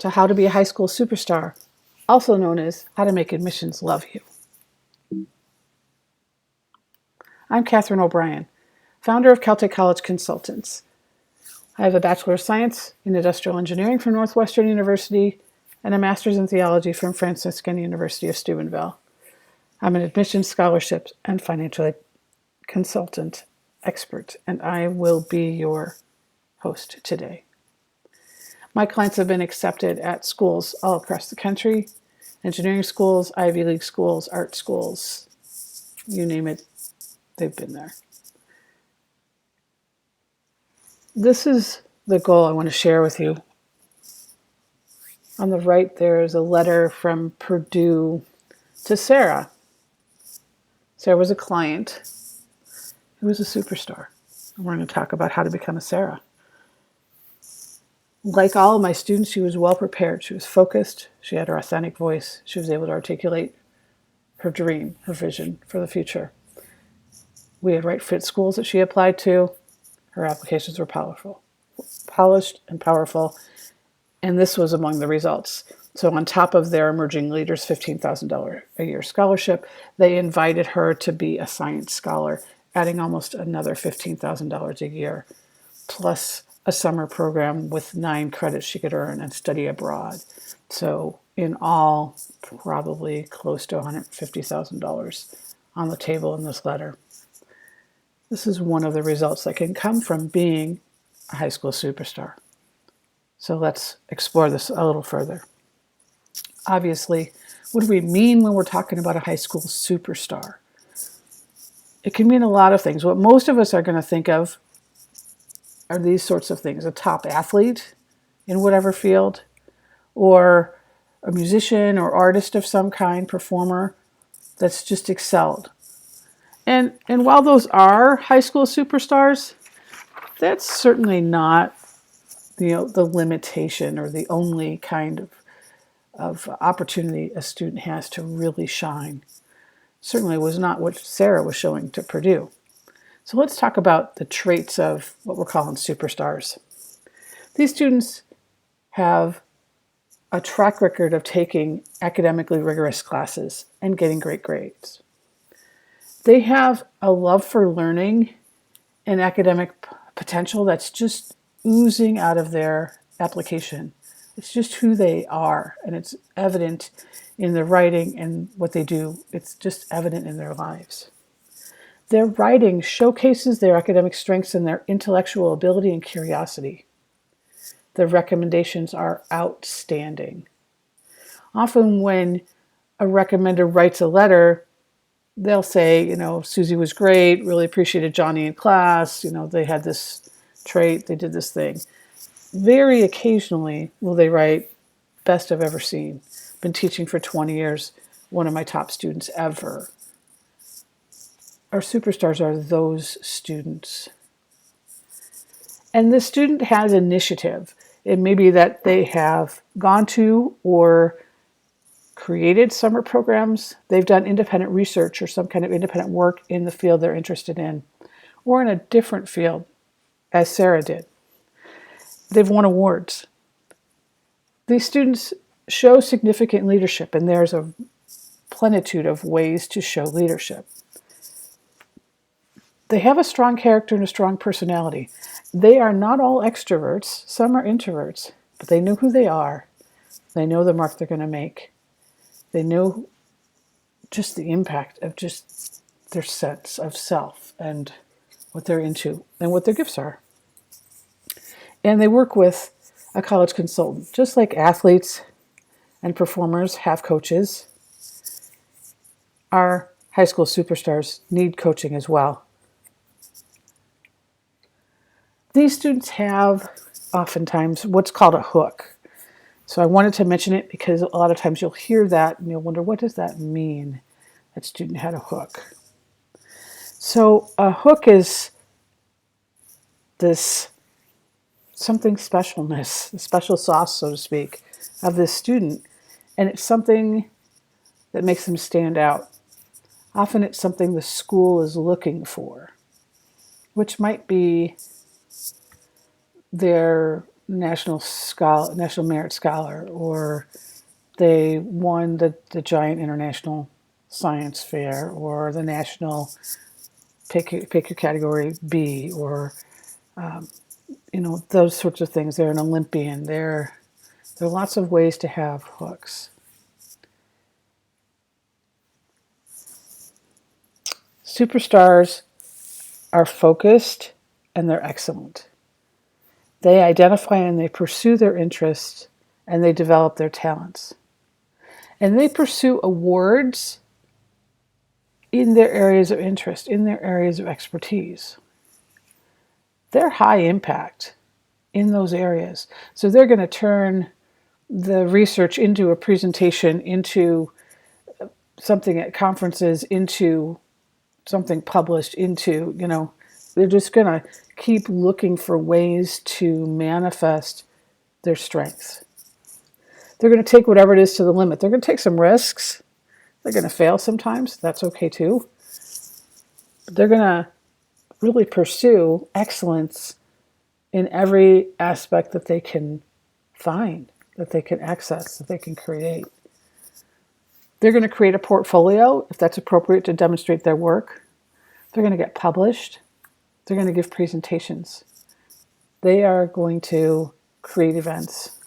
to How to Be a High School Superstar, also known as How to Make Admissions Love You. I'm Katherine O'Brien, founder of Celtic College Consultants. I have a Bachelor of Science in Industrial Engineering from Northwestern University and a Master's in Theology from Franciscan University of Steubenville. I'm an admissions, scholarships, and financial aid consultant expert, and I will be your host today. My clients have been accepted at schools all across the country, engineering schools, Ivy League schools, art schools, you name it, they've been there. This is the goal I want to share with you. On the right, there is a letter from Purdue to Sarah. Sarah was a client who was a superstar. And we're going to talk about how to become a Sarah. Like all of my students, she was well prepared. She was focused. She had her authentic voice. She was able to articulate her dream, her vision for the future. We had right fit schools that she applied to. Her applications were polished and powerful. And this was among the results. So on top of their Emerging Leaders $15,000 a year scholarship, they invited her to be a science scholar, adding almost another $15,000 a year, plus a summer program with 9 credits she could earn and study abroad. So in all, probably close to $150,000 on the table in this letter. This is one of the results that can come from being a high school superstar. So let's explore this a little further. Obviously, what do we mean when we're talking about a high school superstar? It can mean a lot of things. What most of us are going to think of are these sorts of things: a top athlete in whatever field, or a musician or artist of some kind, performer that's just excelled. And while those are high school superstars, that's certainly not the limitation or the only kind of opportunity a student has to really shine. Certainly was not what Sarah was showing to Purdue. So let's talk about the traits of what we're calling superstars. These students have a track record of taking academically rigorous classes and getting great grades. They have a love for learning and academic potential that's just oozing out of their application. It's just who they are, and it's evident in their writing and what they do. It's just evident in their lives. Their writing showcases their academic strengths and their intellectual ability and curiosity. Their recommendations are outstanding. Often when a recommender writes a letter, they'll say, Susie was great, really appreciated Johnny in class, they had this trait, they did this thing. Very occasionally will they write, best I've ever seen. Been teaching for 20 years, one of my top students ever. Our superstars are those students. And the student has initiative. It may be that they have gone to or created summer programs. They've done independent research or some kind of independent work in the field they're interested in, or in a different field, as Sarah did. They've won awards. These students show significant leadership, and there's a plenitude of ways to show leadership. They have a strong character and a strong personality. They are not all extroverts. Some are introverts, but they know who they are. They know the mark they're going to make. They know just the impact of just their sense of self and what they're into and what their gifts are. And they work with a college consultant. Just like athletes and performers have coaches, our high school superstars need coaching as well. These students have oftentimes what's called a hook. So I wanted to mention it because a lot of times you'll hear that and you'll wonder, what does that mean? That student had a hook. So a hook is this something specialness, the special sauce, so to speak, of this student. And it's something that makes them stand out. Often it's something the school is looking for, which might be their national merit scholar, or they won the giant international science fair, or the national pick your category B, or those sorts of things. They're an Olympian. There are lots of ways to have hooks. Superstars are focused and they're excellent. They identify and they pursue their interests and they develop their talents. And they pursue awards in their areas of interest, in their areas of expertise. They're high impact in those areas. So they're going to turn the research into a presentation, into something at conferences, into something published, into, they're just going to keep looking for ways to manifest their strengths. They're going to take whatever it is to the limit. They're going to take some risks. They're going to fail sometimes. That's okay too. But they're going to really pursue excellence in every aspect that they can find, that they can access, that they can create. They're going to create a portfolio, if that's appropriate, to demonstrate their work. They're going to get published. They're going to give presentations. They are going to create events.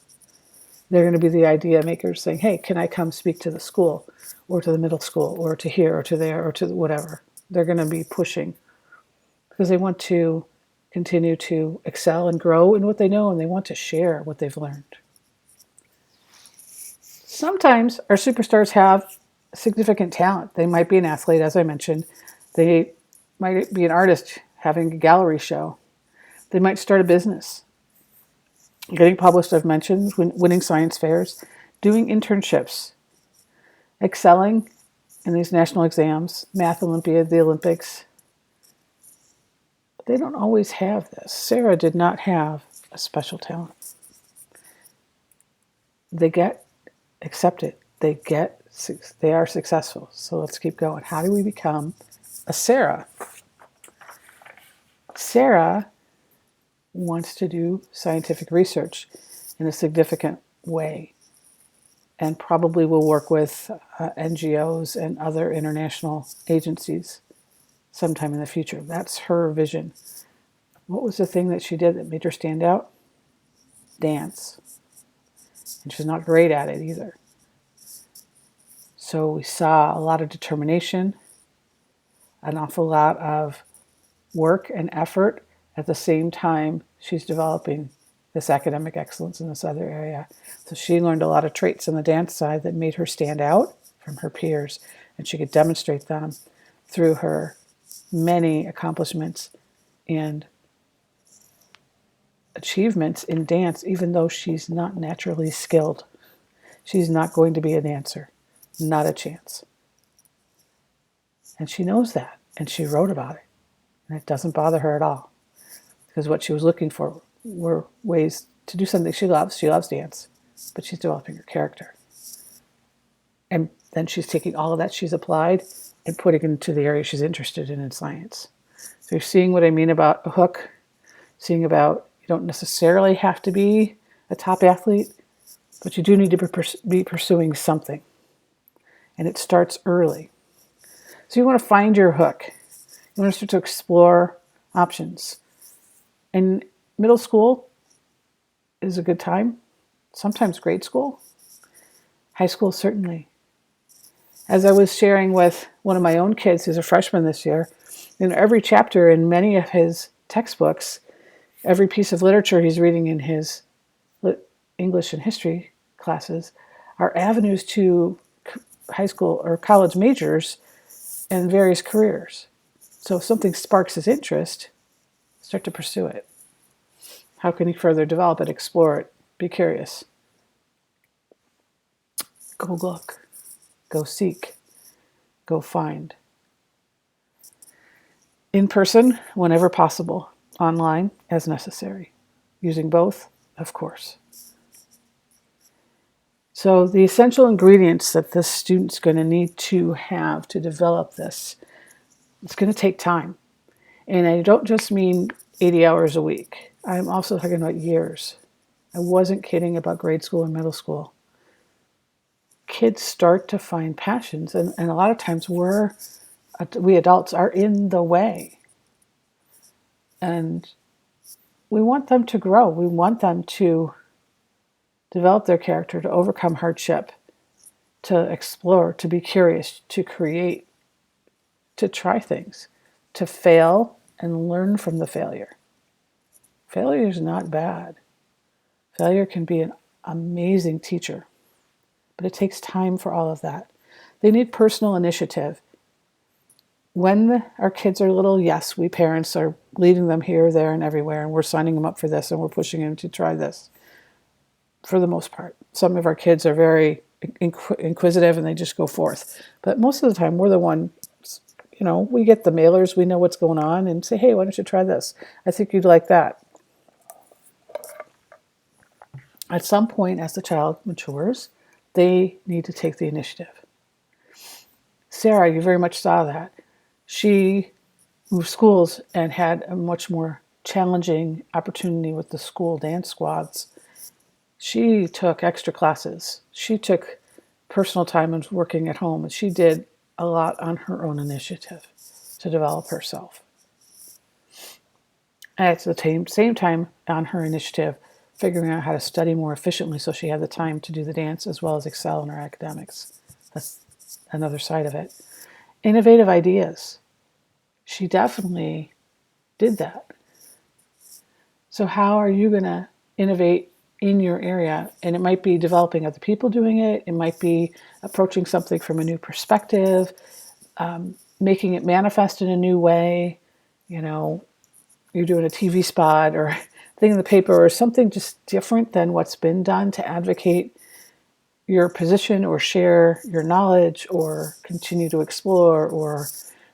They're going to be the idea makers saying, hey, can I come speak to the school or to the middle school or to here or to there or to whatever. They're going to be pushing because they want to continue to excel and grow in what they know, and they want to share what they've learned. Sometimes our superstars have significant talent. They might be an athlete, as I mentioned. They might be an artist having a gallery show. They might start a business. Getting published, I've mentioned, winning science fairs, doing internships, excelling in these national exams, Math Olympiad, the Olympics. But they don't always have this. Sarah did not have a special talent. They get accepted. They are successful. So let's keep going. How do we become a Sarah? Sarah wants to do scientific research in a significant way and probably will work with NGOs and other international agencies sometime in the future. That's her vision. What was the thing that she did that made her stand out? Dance. And she's not great at it either. So we saw a lot of determination, an awful lot of work and effort. At the same time, she's developing this academic excellence in this other area. So she learned a lot of traits on the dance side that made her stand out from her peers, and she could demonstrate them through her many accomplishments and achievements in dance, even though she's not naturally skilled. She's not going to be a dancer. Not a chance. And she knows that, and she wrote about it. And it doesn't bother her at all. Because what she was looking for were ways to do something she loves. She loves dance, but she's developing her character. And then she's taking all of that she's applied and putting it into the area she's interested in science. So you're seeing what I mean about a hook, seeing about you don't necessarily have to be a top athlete, but you do need to be pursuing something. And it starts early. So you want to find your hook. You want to start to explore options. And middle school is a good time. Sometimes grade school. High school, certainly. As I was sharing with one of my own kids who's a freshman this year, every chapter in many of his textbooks, every piece of literature he's reading in his English and history classes are avenues to high school or college majors and various careers. So if something sparks his interest, start to pursue it. How can he further develop it, explore it, be curious? Go look, go seek, go find. In person, whenever possible, online as necessary. Using both, of course. So the essential ingredients that this student's going to need to have to develop this, it's going to take time. And I don't just mean 80 hours a week. I'm also talking about years. I wasn't kidding about grade school and middle school. Kids start to find passions, and a lot of times we adults are in the way. And we want them to grow. We want them to develop their character, to overcome hardship, to explore, to be curious, to create, to try things, to fail and learn from the failure. Failure is not bad. Failure can be an amazing teacher, but it takes time for all of that. They need personal initiative. When our kids are little, yes, we parents are leading them here, there, and everywhere, and we're signing them up for this, and we're pushing them to try this. For the most part, some of our kids are very inquisitive and they just go forth. But most of the time, we're the one, we get the mailers, we know what's going on, and say, hey, why don't you try this? I think you'd like that. At some point, as the child matures, they need to take the initiative. Sarah, you very much saw that. She moved schools and had a much more challenging opportunity with the school dance squads. She took extra classes. She took personal time and working at home, and she did a lot on her own initiative to develop herself. And at the same time, on her initiative, figuring out how to study more efficiently so she had the time to do the dance as well as excel in her academics. That's another side of it. Innovative ideas. She definitely did that. So how are you going to innovate in your area? And it might be developing other people doing it. It might be approaching something from a new perspective, making it manifest in a new way. You're doing a TV spot or thing in the paper or something just different than what's been done to advocate your position or share your knowledge or continue to explore or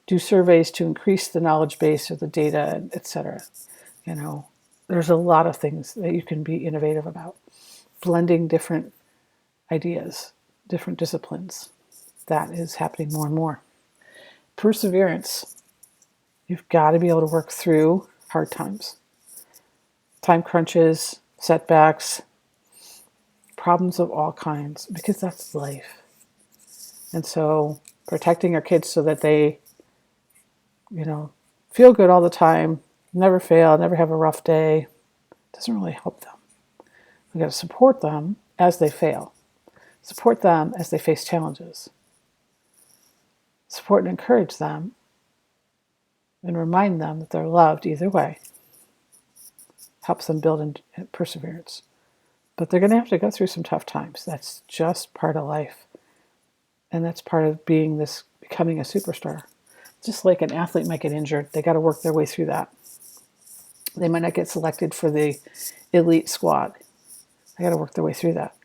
do surveys to increase the knowledge base or the data, etc. There's a lot of things that you can be innovative about. Blending different ideas, different disciplines. That is happening more and more. Perseverance. You've got to be able to work through hard times. Time crunches, setbacks, problems of all kinds, because that's life. And so protecting our kids so that they, feel good all the time, never fail, never have a rough day, doesn't really help them. We've got to support them as they fail. Support them as they face challenges. Support and encourage them and remind them that they're loved either way. Helps them build in perseverance. But they're going to have to go through some tough times. That's just part of life. And that's part of becoming a superstar. Just like an athlete might get injured, they got to work their way through that. They might not get selected for the elite squad. They got to work their way through that.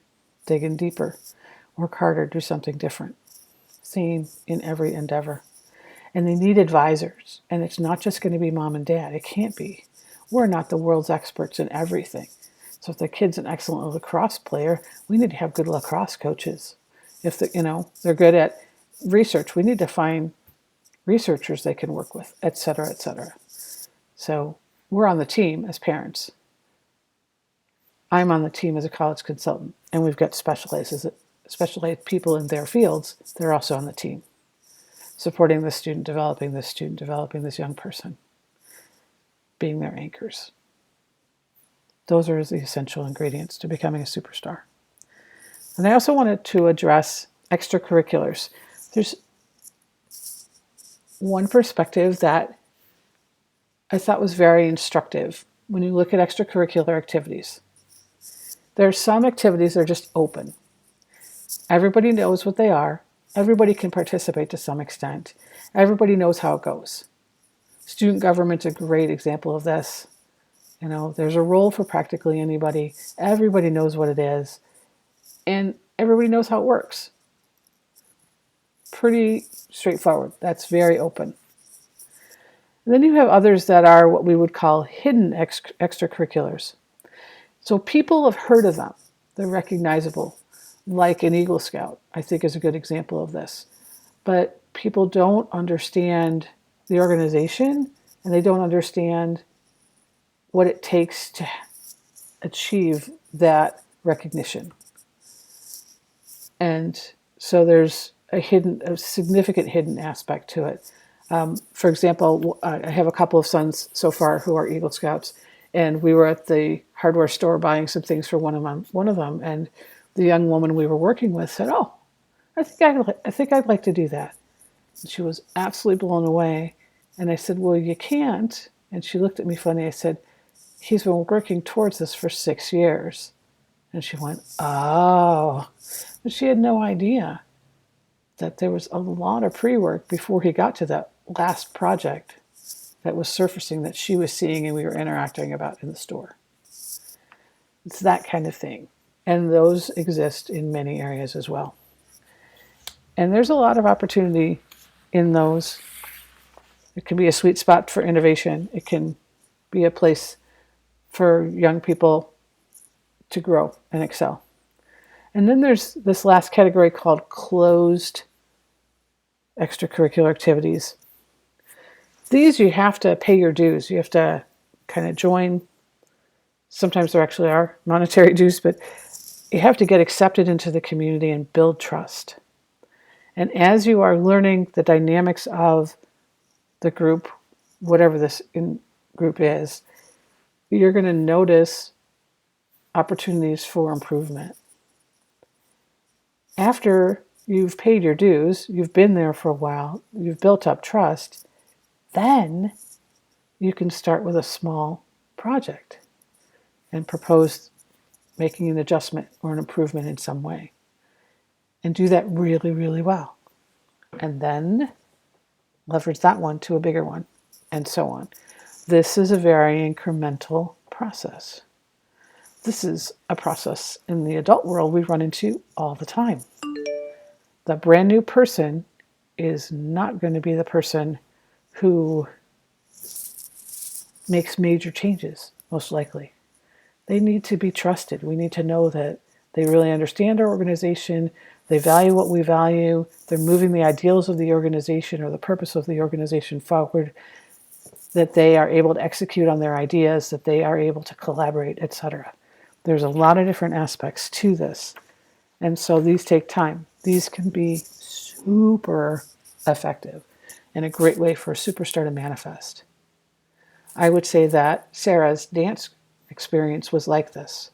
Dig in deeper, work harder, do something different. Same in every endeavor. And they need advisors. And it's not just going to be mom and dad. It can't be. We're not the world's experts in everything. So if the kid's an excellent lacrosse player, we need to have good lacrosse coaches. If they're good at research, we need to find researchers they can work with, et cetera, et cetera. So we're on the team as parents. I'm on the team as a college consultant, and we've got specialized people in their fields. They're also on the team, supporting the student, developing this young person, being their anchors. Those are the essential ingredients to becoming a superstar. And I also wanted to address extracurriculars. There's one perspective that I thought was very instructive when you look at extracurricular activities. There are some activities that are just open. Everybody knows what they are. Everybody can participate to some extent. Everybody knows how it goes. Student government's a great example of this. There's a role for practically anybody. Everybody knows what it is. And everybody knows how it works. Pretty straightforward. That's very open. And then you have others that are what we would call hidden extracurriculars. So people have heard of them. They're recognizable, like an Eagle Scout, I think is a good example of this. But people don't understand the organization, and they don't understand what it takes to achieve that recognition. And so there's a significant hidden aspect to it. For example, I have a couple of sons so far who are Eagle Scouts, and we were at the hardware store buying some things for one of them, and the young woman we were working with said, "Oh, I think I'd like to do that." And she was absolutely blown away. And I said, "Well, you can't." And she looked at me funny. I said, "He's been working towards this for 6 years." And she went, "Oh." But she had no idea that there was a lot of pre-work before he got to that last project that was surfacing that she was seeing and we were interacting about in the store. It's that kind of thing. And those exist in many areas as well. And there's a lot of opportunity in those. It can be a sweet spot for innovation. It can be a place for young people to grow and excel. And then there's this last category called closed extracurricular activities. These you have to pay your dues. You have to kind of join. Sometimes there actually are monetary dues, but you have to get accepted into the community and build trust. And as you are learning the dynamics of the group, whatever this group is, you're going to notice opportunities for improvement. After you've paid your dues, you've been there for a while, you've built up trust, then you can start with a small project and propose making an adjustment or an improvement in some way. And do that really, really well. And then leverage that one to a bigger one, and so on. This is a very incremental process. This is a process in the adult world we run into all the time. The brand new person is not going to be the person who makes major changes, most likely. They need to be trusted. We need to know that they really understand our organization, they value what we value, they're moving the ideals of the organization or the purpose of the organization forward, that they are able to execute on their ideas, that they are able to collaborate, etc. There's a lot of different aspects to this. And so these take time. These can be super effective and a great way for a superstar to manifest. I would say that Sarah's dance experience was like this.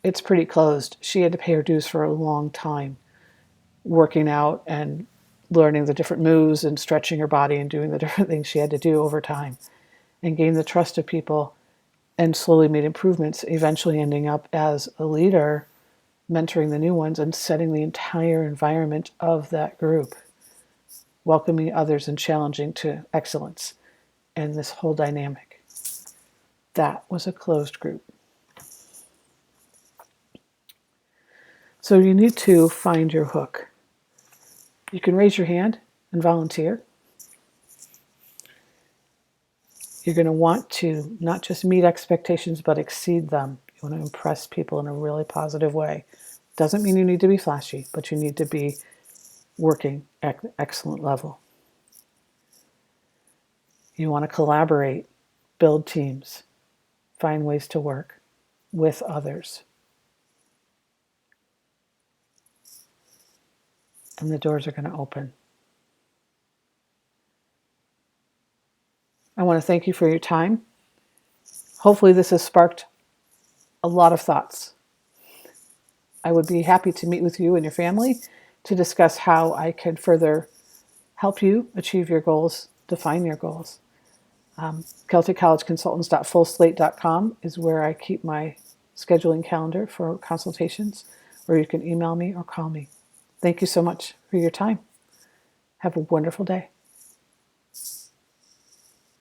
It's pretty closed. She had to pay her dues for a long time, working out and learning the different moves and stretching her body and doing the different things she had to do over time, and gain the trust of people and slowly made improvements, eventually ending up as a leader, mentoring the new ones and setting the entire environment of that group, welcoming others and challenging to excellence, and this whole dynamic. That was a closed group. So you need to find your hook. You can raise your hand and volunteer. You're going to want to not just meet expectations, but exceed them. You want to impress people in a really positive way. Doesn't mean you need to be flashy, but you need to be working at an excellent level. You want to collaborate, build teams, find ways to work with others. And the doors are going to open. I want to thank you for your time. Hopefully this has sparked a lot of thoughts. I would be happy to meet with you and your family to discuss how I can further help you achieve your goals, define your goals. Celtic College Consultants.fullslate.com is where I keep my scheduling calendar for consultations, or you can email me or call me. Thank you so much for your time. Have a wonderful day.